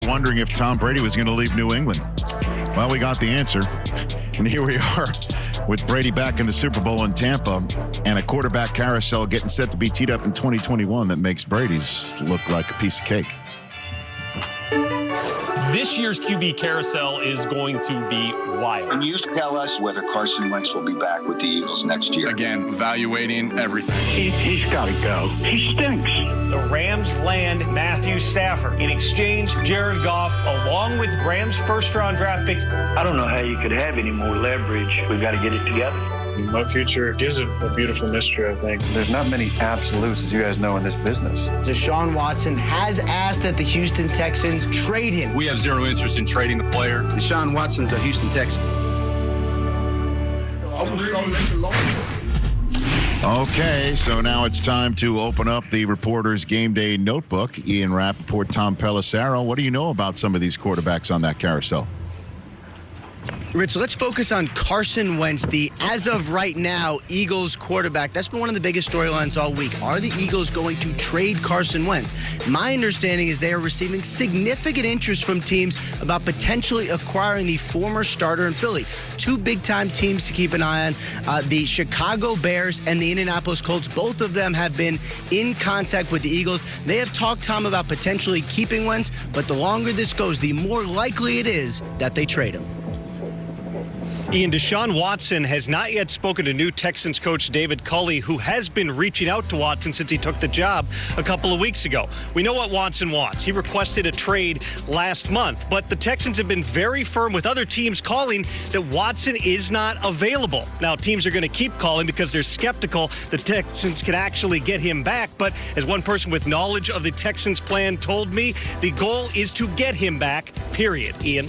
wondering if Tom Brady was going to leave New England. Well, we got the answer. And here we are with Brady back in the Super Bowl in Tampa and a quarterback carousel getting set to be teed up in 2021 that makes Brady's look like a piece of cake. This year's QB carousel is going to be wild. And you tell us whether Carson Wentz will be back with the Eagles next year. Again, evaluating everything. He's got to go. He stinks. The Rams land Matthew Stafford. In exchange, Jared Goff, along with Rams' first-round draft picks. I don't know how you could have any more leverage. We've got to get it together. My future is a beautiful mystery, I think. There's not many absolutes that you guys know in this business. Deshaun Watson has asked that the Houston Texans trade him. We have zero interest in trading the player. Deshaun Watson is a Houston Texan. Okay, so now it's time to open up the Reporters Game Day Notebook. Ian Rappaport, Tom Pelissero. What do you know about some of these quarterbacks on that carousel? Rich, let's focus on Carson Wentz, the, as of right now, Eagles quarterback. That's been one of the biggest storylines all week. Are the Eagles going to trade Carson Wentz? My understanding is they are receiving significant interest from teams about potentially acquiring the former starter in Philly. Two big-time teams to keep an eye on, the Chicago Bears and the Indianapolis Colts. Both of them have been in contact with the Eagles. They have talked, Tom, about potentially keeping Wentz, but the longer this goes, the more likely it is that they trade him. Ian, Deshaun Watson has not yet spoken to new Texans coach David Culley, who has been reaching out to Watson since he took the job a couple of weeks ago. We know what Watson wants. He requested a trade last month, but the Texans have been very firm with other teams calling that Watson is not available. Now, teams are going to keep calling because they're skeptical the Texans can actually get him back, but as one person with knowledge of the Texans' plan told me, the goal is to get him back, period. Ian?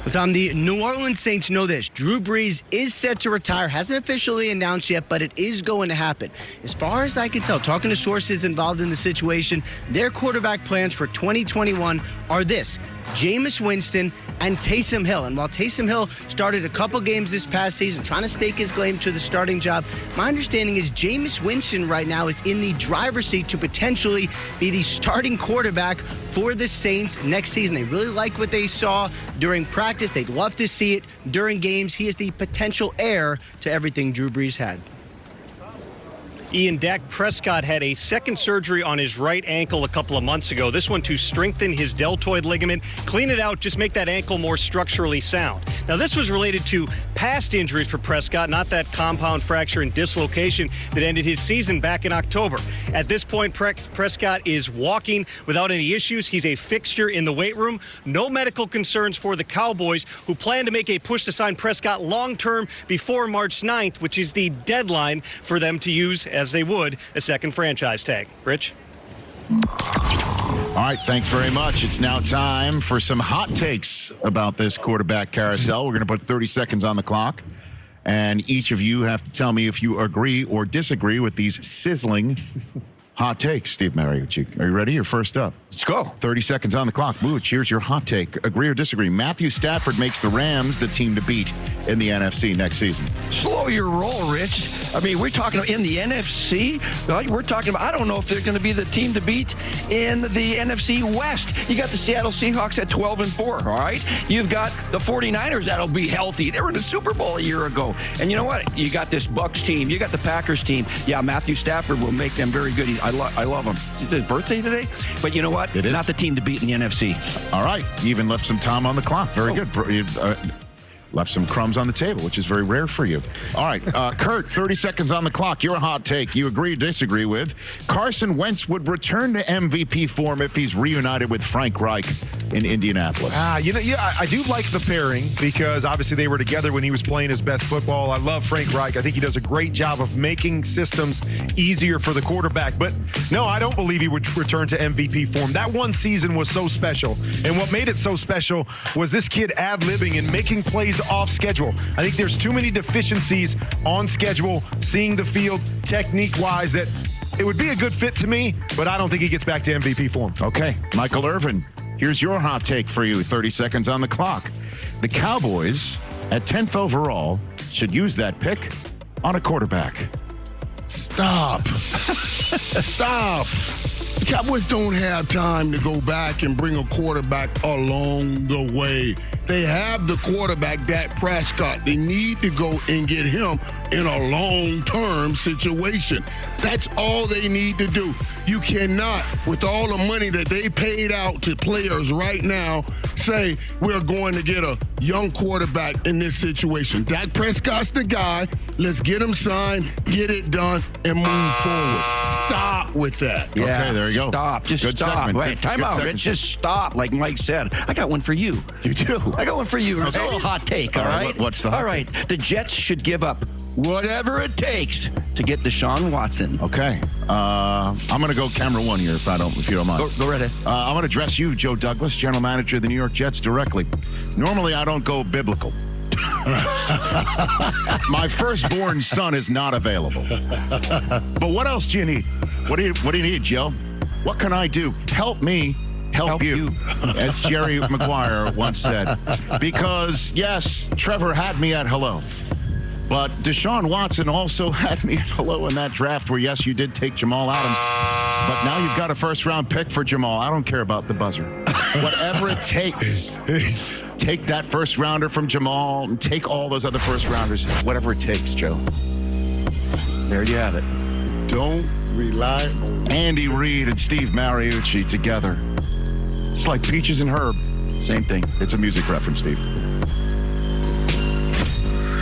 Tom, the New Orleans Saints know this. Drew Brees is set to retire. Hasn't officially announced yet, but it is going to happen. As far as I can tell, talking to sources involved in the situation, their quarterback plans for 2021 are this: Jameis Winston and Taysom Hill. And while Taysom Hill started a couple games this past season trying to stake his claim to the starting job, my understanding is Jameis Winston right now is in the driver's seat to potentially be the starting quarterback for the Saints next season. They really like what they saw during practice. They'd love to see it during games. He is the potential heir to everything Drew Brees had. Ian, Dak Prescott had a second surgery on his right ankle a couple of months ago. This one to strengthen his deltoid ligament, clean it out, just make that ankle more structurally sound. Now, this was related to past injuries for Prescott, not that compound fracture and dislocation that ended his season back in October. At this point, Prescott is walking without any issues. He's a fixture in the weight room. No medical concerns for the Cowboys, who plan to make a push to sign Prescott long-term before March 9th, which is the deadline for them to use, as they would, a second franchise tag. Rich? All right, thanks very much. It's now time for some hot takes about this quarterback carousel. We're going to put 30 seconds on the clock, and each of you have to tell me if you agree or disagree with these sizzling hot takes. Steve Mariucci, are you ready? You're first up. Let's go. 30 seconds on the clock. Mooch, here's your hot take. Agree or disagree? Matthew Stafford makes the Rams the team to beat in the NFC next season. Slow your roll, Rich. I mean, we're talking in the NFC. We're talking about, I don't know if they're going to be the team to beat in the NFC West. You got the Seattle Seahawks at 12-4, all right? You've got the 49ers that'll be healthy. They were in the Super Bowl a year ago. And you know what? You got this Bucs team. You got the Packers team. Yeah, Matthew Stafford will make them very good. I love him. It's his birthday today. But you know what? It is. Not the team to beat in the NFC. All right. You even left some time on the clock. Very good. Left some crumbs on the table, which is very rare for you. All right, Kurt, 30 seconds on the clock. Your hot take. You agree or disagree with Carson Wentz would return to MVP form if he's reunited with Frank Reich in Indianapolis. I do like the pairing because obviously they were together when he was playing his best football. I love Frank Reich. I think he does a great job of making systems easier for the quarterback. But no, I don't believe he would return to MVP form. That one season was so special. And what made it so special was this kid ad-libbing and making plays off schedule. I think there's too many deficiencies on schedule, seeing the field technique-wise, that it would be a good fit to me, but I don't think he gets back to MVP form. Okay, Michael Irvin, here's your hot take for you. 30 seconds on the clock. The Cowboys, at 10th overall, should use that pick on a quarterback. Stop. Stop. Cowboys don't have time to go back and bring a quarterback along the way. They have the quarterback, Dak Prescott. They need to go and get him in a long-term situation. That's all they need to do. You cannot, with all the money that they paid out to players right now, say we're going to get a young quarterback in this situation. Dak Prescott's the guy. Let's get him signed, get it done, and move forward. Stop with that. Yeah, okay, there you go. Stop. Just Good stop. segment. Wait, time out, Rich. Just stop, like Mike said. I got one for you. You do? I got one for you. It's a Okay. little hot take, all right? What's the hot All right. The Jets should give up whatever it takes to get Deshaun Watson. Okay. I'm going to go camera one here if you don't mind. Go right ahead. I'm going to address you, Joe Douglas, general manager of the New York Jets, directly. Normally, I don't go biblical. My firstborn son is not available. But what else do you need? What do you need, Joe? What can I do? Help me. Help you, as Jerry Maguire once said. Because, yes, Trevor had me at hello. But Deshaun Watson also had me at hello in that draft where, yes, you did take Jamal Adams. But now you've got a first-round pick for Jamal. I don't care about the buzzer. Whatever it takes. Take that first-rounder from Jamal and take all those other first-rounders. Whatever it takes, Joe. There you have it. Don't rely on Andy Reid and Steve Mariucci together. It's like Peaches and Herb. Same thing. It's a music reference, Steve.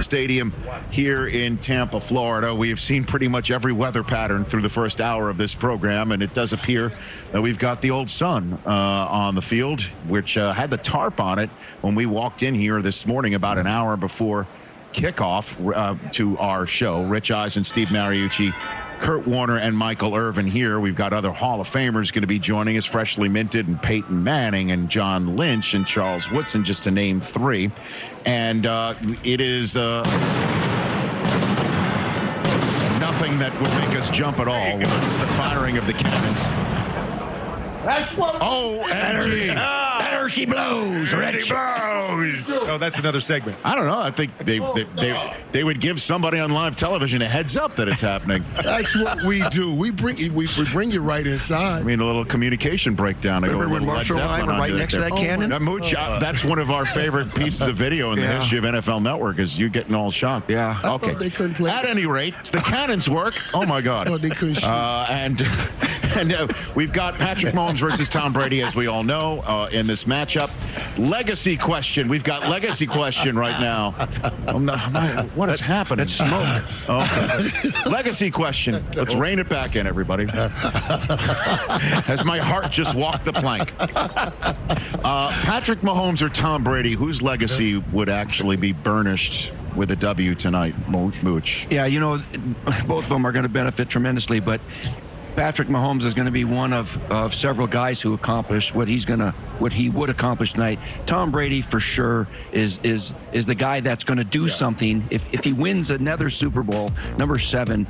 Stadium here in Tampa, Florida. We have seen pretty much every weather pattern through the first hour of this program, and it does appear that we've got the old sun on the field, which had the tarp on it when we walked in here this morning about an hour before kickoff to our show. Rich Eisen, Steve Mariucci, Kurt Warner, and Michael Irvin here. We've got other Hall of Famers going to be joining us, Freshly Minted, and Peyton Manning, and John Lynch, and Charles Woodson, just to name three. And it is nothing that would make us jump at all. It's the firing of the cannons. That's what. Oh, Better she blows, Rich. Oh, that's another segment. I don't know. I think they would give somebody on live television a heads up that it's happening. That's what we do. We bring you right inside. I mean, a little communication breakdown. Remember when Marshall and I were right next to that cannon? Now, Mooch, that's one of our favorite pieces of video in the history of NFL Network is you getting all shocked. Yeah. Okay. They couldn't play. At any rate, the cannons work. Oh, my God. No, they couldn't shoot. And we've got Patrick Mahomes versus Tom Brady, as we all know, in this matchup. Legacy question. We've got legacy question right now. What is happening? It's smoke. Okay. Legacy question. Let's rein it back in, everybody. As my heart just walked the plank. Patrick Mahomes or Tom Brady, whose legacy would actually be burnished with a W tonight, Mooch? Yeah, both of them are going to benefit tremendously, but Patrick Mahomes is going to be one of several guys who accomplished what he would accomplish tonight. Tom Brady for sure is the guy that's going to do something. If he wins another Super Bowl, number 7,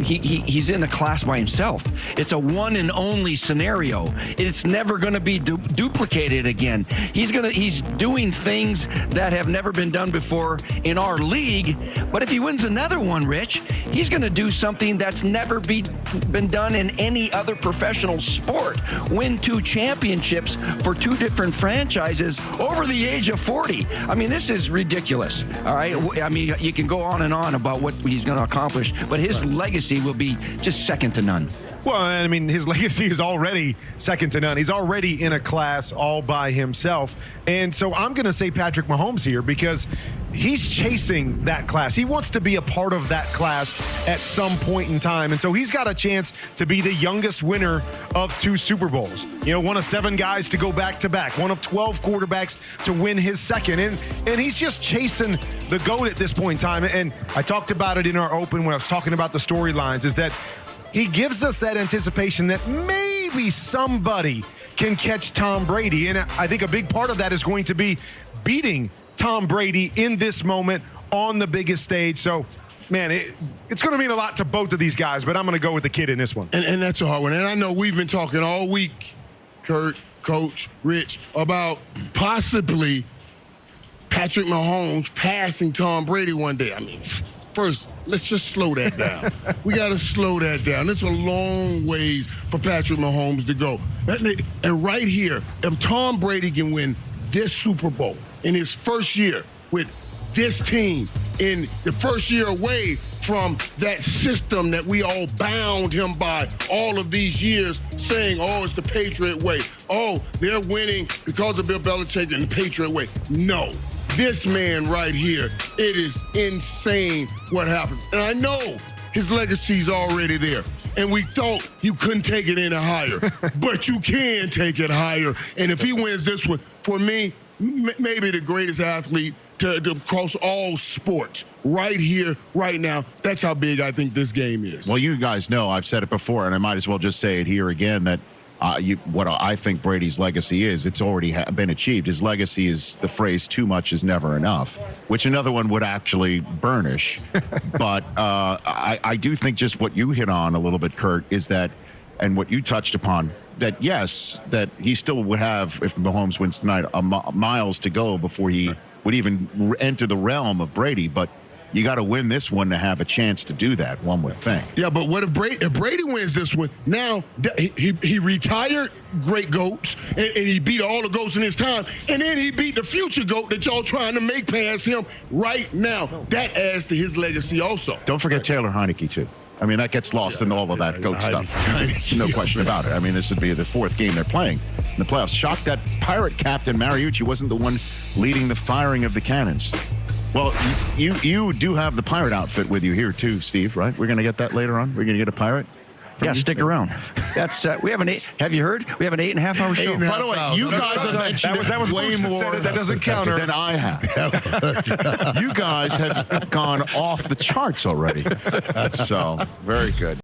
he's in a class by himself. It's a one and only scenario. It's never going to be duplicated again. He's doing things that have never been done before in our league. But if he wins another one, Rich, he's going to do something that's never been done in any other professional sport. Win 2 championships for 2 different franchises over the age of 40. I mean, this is ridiculous. All right. I mean, you can go on and on about what he's going to accomplish, but his legacy will be just second to none. Well, I mean, his legacy is already second to none. He's already in a class all by himself. And so I'm going to say Patrick Mahomes here because he's chasing that class. He wants to be a part of that class at some point in time. And so he's got a chance to be the youngest winner of 2 Super Bowls. One of 7 guys to go back-to-back, one of 12 quarterbacks to win his second. And he's just chasing the GOAT at this point in time. And I talked about it in our open when I was talking about the storylines, is that he gives us that anticipation that maybe somebody can catch Tom Brady. And I think a big part of that is going to be beating Tom Brady in this moment on the biggest stage. So, man, it's going to mean a lot to both of these guys, but I'm going to go with the kid in this one. And that's a hard one. And I know we've been talking all week, Kurt, Coach, Rich, about possibly Patrick Mahomes passing Tom Brady one day. I mean, first, let's just slow that down. We got to slow that down. It's a long ways for Patrick Mahomes to go. And right here, if Tom Brady can win this Super Bowl in his first year with this team, in the first year away from that system that we all bound him by all of these years, saying, oh, it's the Patriot way. Oh, they're winning because of Bill Belichick and the Patriot way. No. This man right here, it is insane what happens. And I know his legacy's already there. And we thought you couldn't take it any higher. But you can take it higher. And if he wins this one, for me, maybe the greatest athlete to across all sports right here, right now. That's how big I think this game is. Well, you guys know, I've said it before, and I might as well just say it here again, that what I think Brady's legacy is, it's already been achieved. His legacy is the phrase, too much is never enough, which another one would actually burnish. But I do think just what you hit on a little bit, Kurt, is that, and what you touched upon, that yes, that he still would have, if Mahomes wins tonight, miles to go before he would even enter the realm of Brady. But you got to win this one to have a chance to do that, one would think. Yeah, but what if Brady wins this one? Now, he retired great GOATs, and he beat all the GOATs in his time, and then he beat the future GOAT that y'all trying to make past him right now. That adds to his legacy also. Don't forget Taylor Heineke, too. I mean, that gets lost in all of that GOAT stuff. No question about it. I mean, this would be the fourth game they're playing in the playoffs. Shocked that Pirate captain, Mariucci, wasn't the one leading the firing of the cannons. Well, you do have the Pirate outfit with you here, too, Steve, right? We're going to get that later on? We're going to get a Pirate? Yeah, stick around. That's we have an 8. Have you heard? We have an 8.5-hour show. By the way, you guys have mentioned that was way more that doesn't count than I have. You guys have gone off the charts already. So, very good.